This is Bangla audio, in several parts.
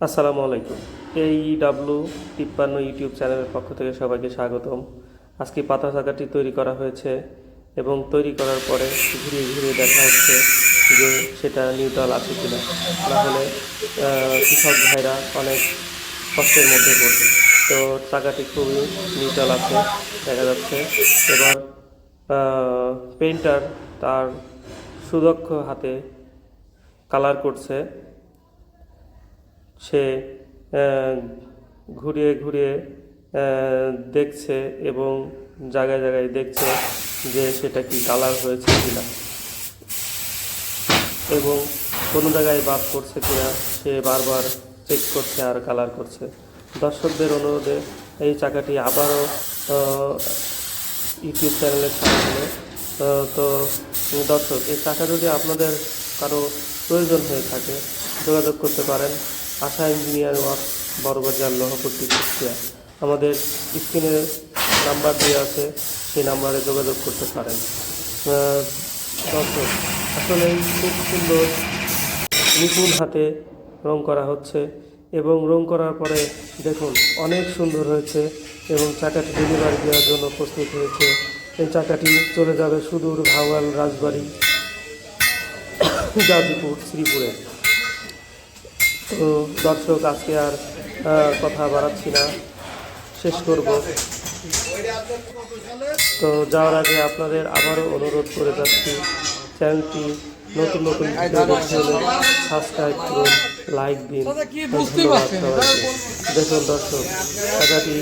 আসসালামু আলাইকুম। AEW53 ইউটিউব চ্যানেলের পক্ষ থেকে সবাইকে স্বাগতম। আজকে পাতা চাকাটি তৈরি করা হয়েছে এবং তৈরি করার পরে ঘুরিয়ে ঘুরিয়ে দেখা হচ্ছে যে সেটা নিউট্রাল আছে কিনা, না হলে কৃষক ভাইরা অনেক কষ্টের মধ্যে পড়বে। তো চাকাটি খুবই নিউট্রাল আছে দেখা যাচ্ছে। এবার পেইন্টার তার সুদক্ষ হাতে কালার করছে। সে ঘুরিয়ে ঘুরিয়ে দেখছে এবং জায়গায় জায়গায় দেখছে যে সেটা কি কালার হয়েছে কিনা এবং কোনো জায়গায় বাদ করছে কিনা সে বারবার চেক করছে আর কালার করছে। দর্শকদের অনুরোধে এই চাকাটি আবারও ইউটিউব চ্যানেলে ছাড়া হলো। তো দর্শক, এই চাকা যদি আপনাদের কারো প্রয়োজন হয়ে থাকে যোগাযোগ করতে পারেন আশা ইঞ্জিনিয়ার ওয়ার্ক, বড়বাজার, লোহাপট্টি, কুষ্টিয়া। আমাদের স্ক্রিনে নাম্বার দেওয়া আছে, সেই নাম্বারে যোগাযোগ করতে পারেন। দর্শক, আসলে খুব সুন্দর নিপুণ হাতে রং করা হচ্ছে এবং রং করার পরে দেখুন অনেক সুন্দর হয়েছে এবং চাকাটি ডেলিভারি দেওয়ার জন্য প্রস্তুত হয়েছে। এই চাকাটি চলে যাবে সুদূর ভাওয়াল, রাজবাড়ি, গাজীপুর, শ্রীপুরে। তো দর্শক, আজকে আর কথা বাড়াচ্ছি না, শেষ করব। তো যাওয়ার আগে আপনাদের আবারও অনুরোধ করে যাচ্ছি, চ্যানেলটি নতুন নতুন ভিডিও দেখতে হলে সাবস্ক্রাইব করুন, লাইক দিন। ধন্যবাদ সবাইকে। দেখুন দর্শক, টাকাটি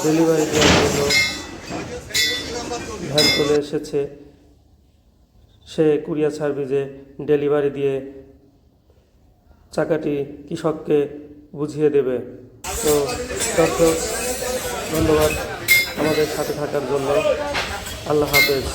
ডেলিভারি দেওয়ার জন্য ভ্যান চলে এসেছে। সে কুরিয়ার সার্ভিসে ডেলিভারি দিয়ে চাকাটি কৃষককে বুঝিয়ে দেবে। তো দর্শক, ধন্যবাদ আমাদের সাথে থাকার জন্য। আল্লাহ হাফেজ।